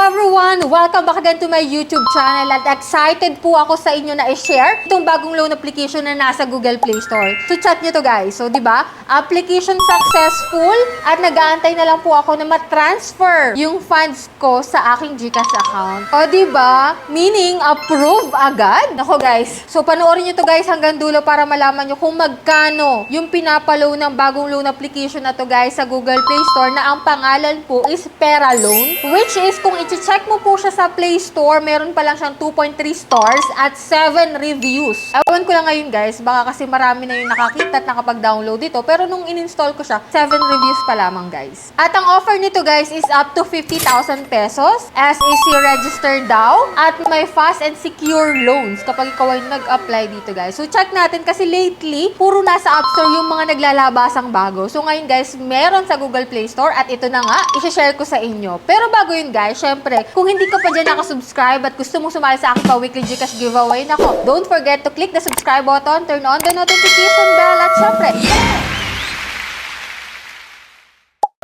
everyone! Welcome back again to my YouTube channel at excited po ako sa inyo na i-share itong bagong loan application na nasa Google Play Store. So chat nyo to guys. So 'di ba? Application successful at nag-aantay na lang po ako na ma-transfer yung funds ko sa aking GCash account. O 'di ba? Meaning approve agad. Nako guys. So panoorin nyo to guys hanggang dulo para malaman nyo kung magkano yung pinapaloan ng bagong loan application na to guys sa Google Play Store na ang pangalan po is Pera Loan, which is kung i-check mo po siya sa Play Store, meron pa lang siyang 2.3 stars at 7 reviews. Ewan ko lang ngayon guys, baka kasi marami na yung nakakita at nakapag-download dito, pero nung in-install ko siya, 7 reviews pa lamang guys. At ang offer nito guys is up to 50,000 pesos, SEC registered daw, at may fast and secure loans kapag ikaw ay nag-apply dito guys. So check natin kasi lately, puro nasa App Store yung mga naglalabasang bago. So ngayon guys, meron sa Google Play Store at ito na nga, i-share ko sa inyo. Pero bago yun guys, syempre, kung hindi ka pa dyan nakasubscribe at gusto mong sumali sa aking pa-weekly GCash giveaway, nako, don't forget to click the subscribe button, turn on the notification bell, at syempre,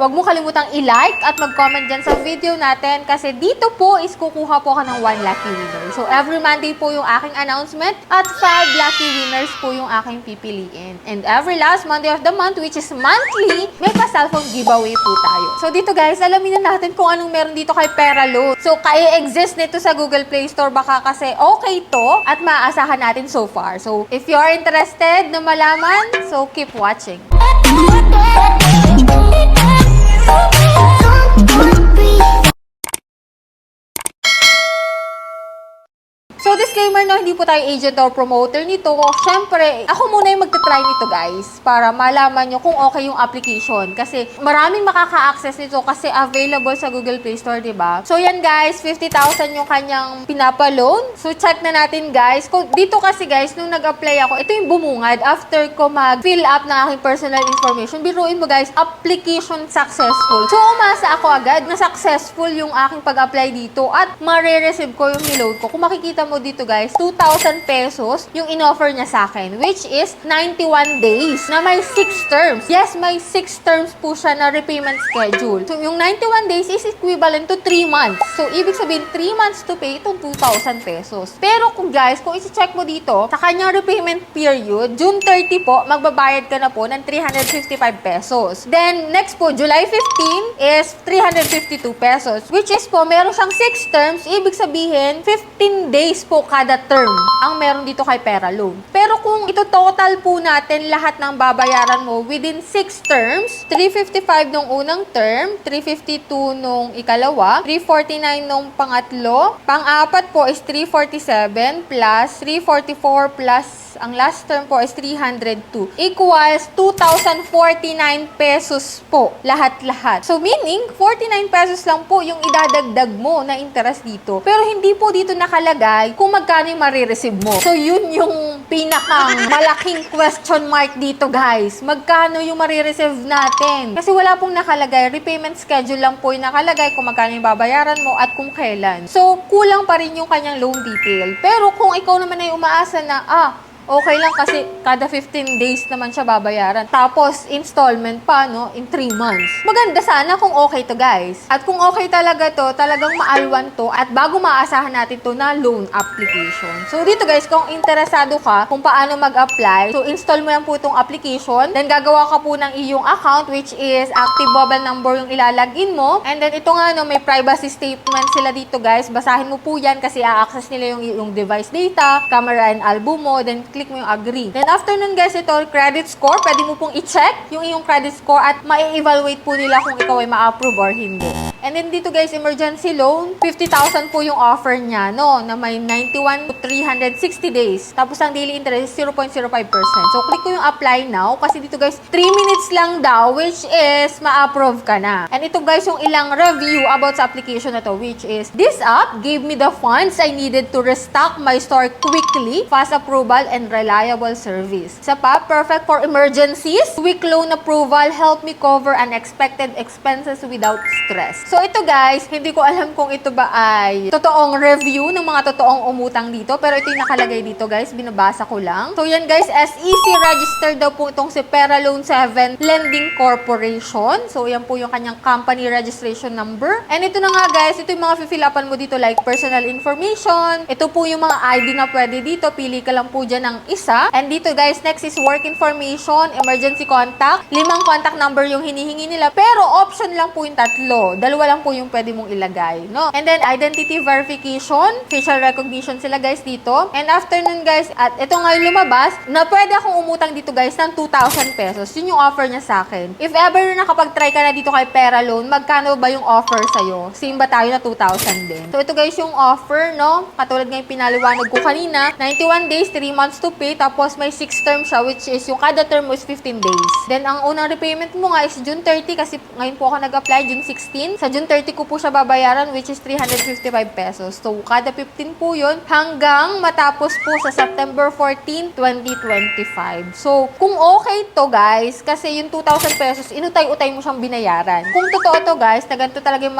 huwag mo kalimutang i-like at mag-comment dyan sa video natin kasi dito po is kukuha po ka ng 1 lucky winner. So, every Monday po yung aking announcement at 5 lucky winners po yung aking pipiliin. And every last Monday of the month, which is monthly, may pa-cellphone giveaway po tayo. So, dito guys, alamin na natin kung anong meron dito kay Pera Loan. So, kaya-exist nito sa Google Play Store baka kasi okay to at maaasahan natin so far. So, if you are interested na malaman, so keep watching. So, disclaimer no, hindi po tayo agent or promoter nito. Siyempre, ako muna yung magta-try nito guys para malaman nyo kung okay yung application. Kasi maraming makaka-access nito kasi available sa Google Play Store, diba? So, yan guys, 50,000 yung kanyang pinapaloan. So, check na natin guys. Dito kasi guys, nung nag-apply ako, ito yung bumungad after ko mag-fill up ng aking personal information. Biruin mo guys, application successful. So, umasa ako agad na successful yung aking pag-apply dito at marireceive ko yung niload ko. Kung makikita mo dito guys, 2,000 pesos yung in-offer niya sa akin, which is 91 days na may 6 terms. Yes, may 6 terms po siya na repayment schedule. So, yung 91 days is equivalent to 3 months. So, ibig sabihin, 3 months to pay itong 2,000 pesos. Pero kung guys, kung isi-check mo dito, sa kanyang repayment period, June 30 po, magbabayad ka na po ng 355 pesos. Then, next po, July 15 is 352 pesos, which is po, meron siyang 6 terms, ibig sabihin, 15 days po kada term ang meron dito kay Pera Loan. Pero kung ito total po natin lahat ng babayaran mo within 6 terms, 355 nung unang term, 352 nung ikalawa, 349 nung pangatlo, pang-apat po is 347 plus 344 plus ang last term po is 302 equals 2,049 pesos po lahat-lahat. So meaning 49 pesos lang po yung idadagdag mo na interest dito. Pero hindi po dito nakalagay kung magkano yung marireceive mo. So yun yung pinakang malaking question mark dito guys. Magkano yung marireceive natin? Kasi wala pong nakalagay. Repayment schedule lang po yung nakalagay kung magkano yung babayaran mo at kung kailan. So kulang pa rin yung kanyang loan detail. Pero kung ikaw naman ay umaasa na okay lang kasi kada 15 days naman siya babayaran. Tapos, installment pa, no? In 3 months. Maganda sana kung okay to, guys. At kung okay talaga to, talagang maalwan to, at bago maasahan natin to na loan application. So, dito guys, kung interesado ka kung paano mag-apply, so install mo lang po itong application. Then, gagawa ka po ng iyong account, which is active mobile number yung ilalagin mo. And then, ito nga, no, may privacy statement sila dito, guys. Basahin mo po yan kasi a-access nila yung device data, camera and album mo. Then, click mo yung agree. Then after nun guys, ito credit score, pwede mo pong i-check yung iyong credit score at ma-evaluate po nila kung ikaw ay ma-approve or hindi. And then dito guys, emergency loan, 50,000 po yung offer niya, no, na may 91 to 360 days. Tapos ang daily interest is 0.05%. So click ko yung apply now kasi dito guys, 3 minutes lang daw, which is ma-approve ka na. And ito guys, yung ilang review about sa application na to, which is, this app gave me the funds I needed to restock my store quickly, fast approval, and reliable service. Isa pa, perfect for emergencies. Quick loan approval help me cover unexpected expenses without stress. So ito guys, hindi ko alam kung ito ba ay totoong review ng mga totoong umutang dito. Pero ito yung nakalagay dito guys, binabasa ko lang. So yan guys, SEC registered daw po itong si Pera Loan 7 Lending Corporation. So yan po yung kanyang company registration number. And ito na nga guys, ito yung mga fill upan mo dito like personal information. Ito po yung mga ID na pwede dito. Pili ka lang po dyan ng isa. And dito guys, next is work information, emergency contact. 5 contact number yung hinihingi nila. Pero option lang po yung 3. Dalawa lang po yung pwede mong ilagay, no? And then identity verification, facial recognition sila guys dito. And after nun guys, at ito nga yung lumabas, na pwede akong umutang dito guys ng 2,000 pesos. Yun yung offer niya sa akin. If ever na nakapag-try ka na dito kay Pera Loan, magkano ba yung offer sa'yo? Same ba tayo na 2,000 din? So ito guys yung offer, no? Katulad nga yung pinaliwanag ko kanina, 91 days, 3 months to pay, tapos may 6 terms siya, which is yung kada term is 15 days. Then ang unang repayment mo nga is June 30 kasi ngayon po ako nag-apply, June 16. Sa June 30 ko po siya babayaran, which is 355 pesos. So, kada 15 po yun hanggang matapos po sa September 14, 2025. So, kung okay to guys, kasi yung 2,000 pesos, inutay-utay mo siyang binayaran. Kung totoo to guys, na ganito talaga yung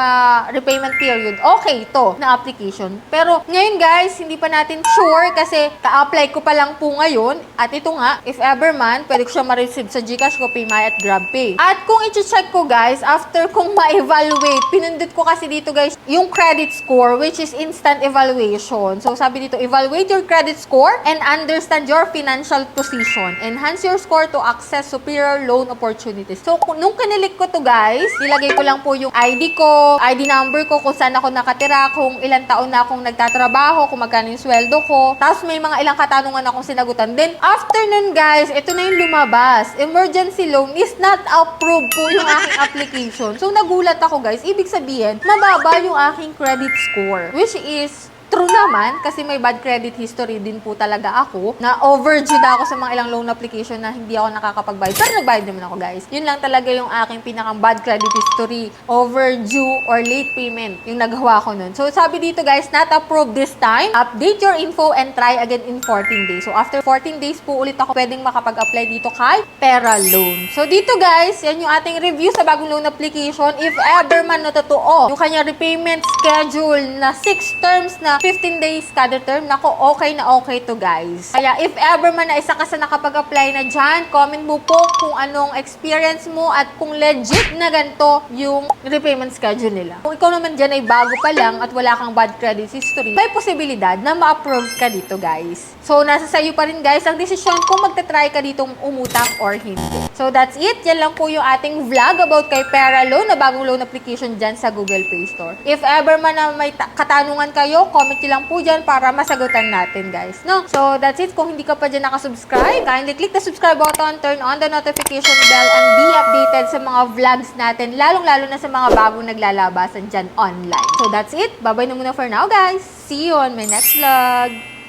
repayment period, okay to na application. Pero ngayon guys, hindi pa natin sure kasi ka-apply ko pa lang po ngayon. At ito nga, if ever man, pwede ko siya ma-receive sa GCash, GoPay, at GrabPay. At kung i-check ko guys, after kong ma-evaluate, pinundot ko kasi dito guys, yung credit score, which is instant evaluation. So sabi dito, evaluate your credit score and understand your financial position. Enhance your score to access superior loan opportunities. So nung kinilik ko to guys, nilagay ko lang po yung ID ko, ID number ko, kung saan ako nakatira, kung ilang taon na akong nagtatrabaho, kung magkano yung sweldo ko. Tapos may mga ilang katanungan akong sinagutan. Then after nun guys, ito na yung lumabas. Emergency loan is not approved po yung aking application. So nagulat ako guys. Ibig sabihin, mababa yung aking credit score. Which is true naman, kasi may bad credit history din po talaga ako, na overdue na ako sa mga ilang loan application na hindi ako nakakapagbayad. Pero nagbayad naman ako guys. Yun lang talaga yung aking pinakang bad credit history. Overdue or late payment yung nagawa ko nun. So sabi dito guys, not approved this time. Update your info and try again in 14 days. So after 14 days po ulit ako pwedeng makapag-apply dito kay Pera Loan. So dito guys, yan yung ating review sa bagong loan application. If ever man na totoo, yung kanya repayment schedule na 6 terms na 15 days kada term, nako, okay na okay to guys. Kaya if ever man na isa ka sa nakapag-apply na dyan, comment mo po kung anong experience mo at kung legit na ganito yung repayment schedule nila. Kung ikaw naman dyan ay bago pa lang at wala kang bad credit history, may posibilidad na ma-approve ka dito guys. So nasa sayo pa rin guys ang desisyon kung magta-try ka ditong umutang or hindi. So that's it. Yan lang po yung ating vlog about kay Pera Loan na bagong loan application dyan sa Google Play Store. If ever man na may katanungan kayo, comment nyo lang po dyan para masagutan natin guys. No? So that's it. Kung hindi ka pa dyan nakasubscribe, kindly click the subscribe button, turn on the notification bell, and be updated sa mga vlogs natin, lalong-lalo na sa mga bagong naglalabasan dyan online. So that's it. Bye-bye na muna for now guys. See you on my next vlog.